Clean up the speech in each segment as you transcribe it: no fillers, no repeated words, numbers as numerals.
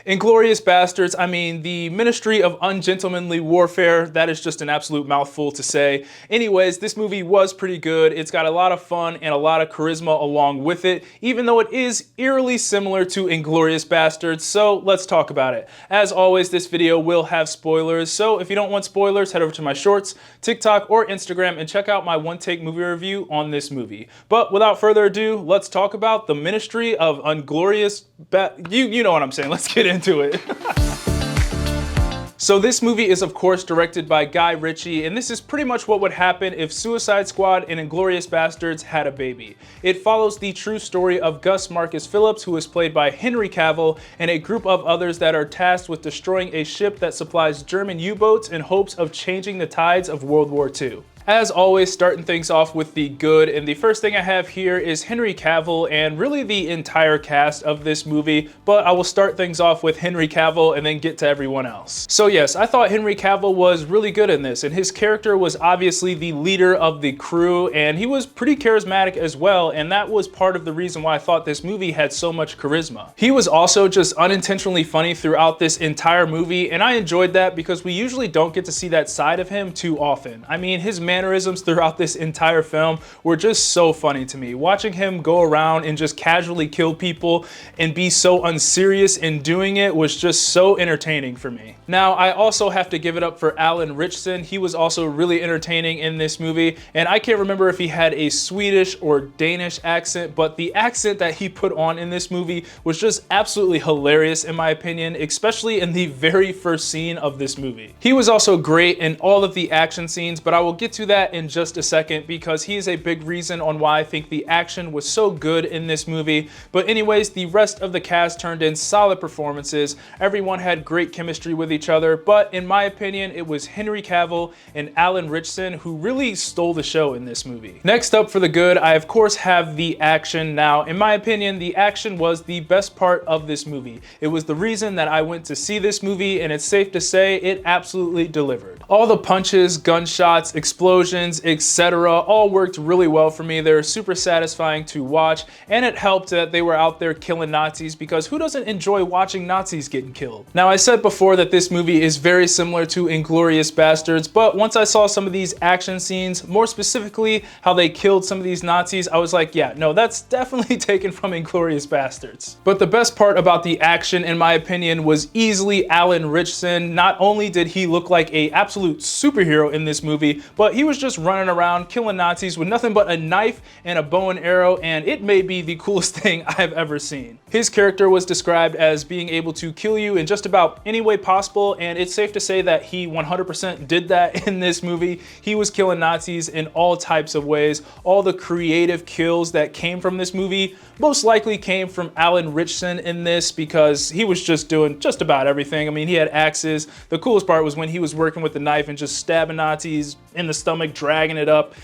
Inglourious Bastards, I mean, the Ministry of Ungentlemanly Warfare, that is just an absolute mouthful to say. Anyways, this movie was pretty good. It's got a lot of fun and a lot of charisma along with it, even though it is eerily similar to Inglourious Bastards, so let's talk about it. As always, this video will have spoilers, so if you don't want spoilers, head over to my shorts, TikTok, or Instagram and check out my one-take movie review on this movie. But without further ado, let's talk about the Ministry of Ungentlemanly. You know what I'm saying, let's get into it. So this movie is of course directed by Ritchie, and this is pretty much what would happen if Suicide Squad and Inglourious Bastards had a baby. It follows the true story of Gus Marcus Phillips, who is played by Henry Cavill, and a group of others that are tasked with destroying a ship that supplies German U-boats in hopes of changing the tides of World War II. As always, starting things off with the good, and the first thing I have here is Henry Cavill and really the entire cast of this movie, but I will start things off with Henry Cavill and then get to everyone else. So yes, I thought Henry Cavill was really good in this, and his character was obviously the leader of the crew, and he was pretty charismatic as well, and that was part of the reason why I thought this movie had so much charisma. He was also just unintentionally funny throughout this entire movie, and I enjoyed that because we usually don't get to see that side of him too often. I mean, his mannerisms throughout this entire film were just so funny to me. Watching him go around and just casually kill people and be so unserious in doing it was just so entertaining for me. Now, I also have to give it up for Alan Ritchson. He was also really entertaining in this movie, and I can't remember if he had a Swedish or Danish accent, but the accent that he put on in this movie was just absolutely hilarious in my opinion, especially in the very first scene of this movie. He was also great in all of the action scenes, but I will get to that in just a second because he is a big reason on why I think the action was so good in this movie. But anyways, the rest of the cast turned in solid performances. Everyone had great chemistry with each other, but in my opinion, it was Henry Cavill and Alan Ritchson who really stole the show in this movie. Next up for the good, I of course have the action. Now, in my opinion, the action was the best part of this movie. It was the reason that I went to see this movie, and it's safe to say it absolutely delivered. All the punches, gunshots, explosions, etc. all worked really well for me. They were super satisfying to watch, and it helped that they were out there killing Nazis, because who doesn't enjoy watching Nazis getting killed? Now, I said before that this movie is very similar to Inglourious Bastards, but once I saw some of these action scenes, more specifically how they killed some of these Nazis, I was like, yeah, no, that's definitely taken from Inglourious Bastards. But the best part about the action, in my opinion, was easily Alan Ritchson. Not only did he look like an absolute superhero in this movie, but he was just running around killing Nazis with nothing but a knife and a bow and arrow, and it may be the coolest thing I've ever seen. His character was described as being able to kill you in just about any way possible, and it's safe to say that he 100% did that in this movie. He was killing Nazis in all types of ways. All the creative kills that came from this movie most likely came from Alan Ritchson in this, because he was just doing just about everything. I mean, he had axes. The coolest part was when he was working with the knife and just stabbing Nazis in the stomach, dragging it up.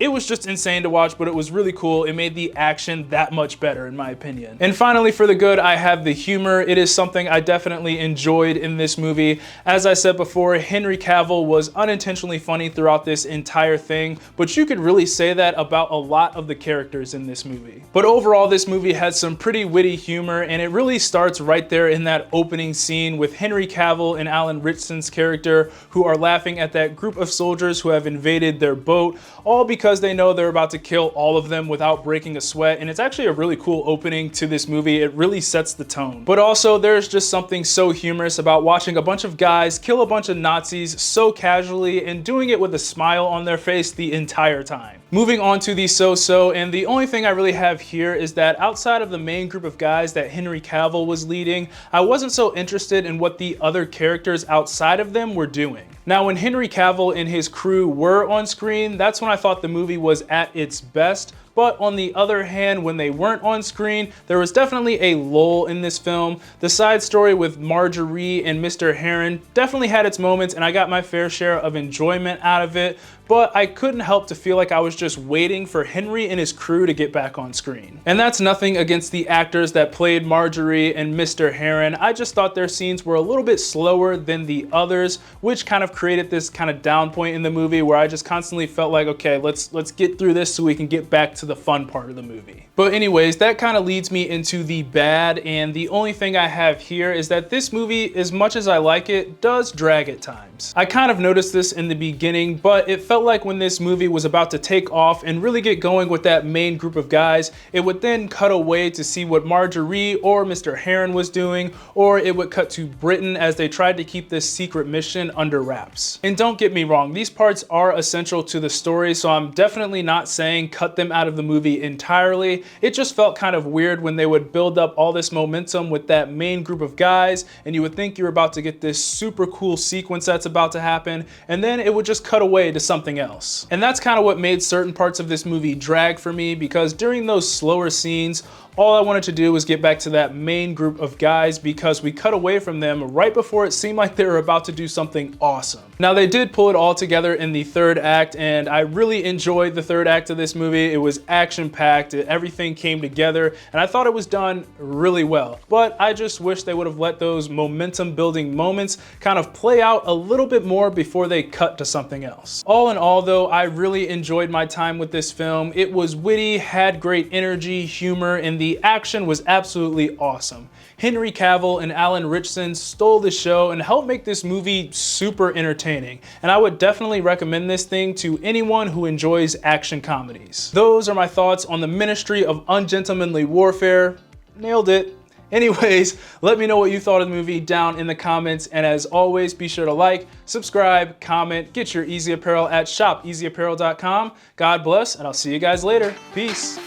It was just insane to watch, but it was really cool. It made the action that much better, in my opinion. And finally, for the good, I have the humor. It is something I definitely enjoyed in this movie. As I said before, Henry Cavill was unintentionally funny throughout this entire thing, but you could really say that about a lot of the characters in this movie. But overall, this movie had some pretty witty humor, and it really starts right there in that opening scene with Henry Cavill and Alan Ritchson's character, who are laughing at that group of soldiers who have invaded their boat, all because they know they're about to kill all of them without breaking a sweat. And it's actually a really cool opening to this movie. It really sets the tone. But also, there's just something so humorous about watching a bunch of guys kill a bunch of Nazis so casually and doing it with a smile on their face the entire time. Moving on to the so-so, and the only thing I really have here is that outside of the main group of guys that Henry Cavill was leading, I wasn't so interested in what the other characters outside of them were doing. Now, when Henry Cavill and his crew were on screen, that's when I thought the movie was at its best. But on the other hand, when they weren't on screen, there was definitely a lull in this film. The side story with Marjorie and Mr. Erin definitely had its moments, and I got my fair share of enjoyment out of it. But I couldn't help to feel like I was just waiting for Henry and his crew to get back on screen. And that's nothing against the actors that played Marjorie and Mr. Erin. I just thought their scenes were a little bit slower than the others, which kind of created this kind of down point in the movie where I just constantly felt like, okay, let's get through this so we can get back to to the fun part of the movie. But anyways, that kind of leads me into the bad, and the only thing I have here is that this movie, as much as I like it, does drag at times. I kind of noticed this in the beginning, but it felt like when this movie was about to take off and really get going with that main group of guys, it would then cut away to see what Marjorie or Mr. Heron was doing, or it would cut to Britain as they tried to keep this secret mission under wraps. And don't get me wrong, these parts are essential to the story, so I'm definitely not saying cut them out of the movie entirely. It just felt kind of weird when they would build up all this momentum with that main group of guys, and you would think you're about to get this super cool sequence that's about to happen, and then it would just cut away to something else. And that's kind of what made certain parts of this movie drag for me, because during those slower scenes, all I wanted to do was get back to that main group of guys, because we cut away from them right before it seemed like they were about to do something awesome. Now, they did pull it all together in the third act, and I really enjoyed the third act of this movie. It was action-packed, everything came together, and I thought it was done really well. But I just wish they would have let those momentum-building moments kind of play out a little bit more before they cut to something else. All in all, though, I really enjoyed my time with this film. It was witty, had great energy, humor, and the action was absolutely awesome. Henry Cavill and Alan Ritchson stole the show and helped make this movie super entertaining, and I would definitely recommend this thing to anyone who enjoys action comedies. Those are my thoughts on the Ministry of Ungentlemanly Warfare. Nailed it. Anyways, let me know what you thought of the movie down in the comments, and as always, be sure to like, subscribe, comment, get your Eazy Apparel at shopeasyapparel.com. God bless, and I'll see you guys later. Peace.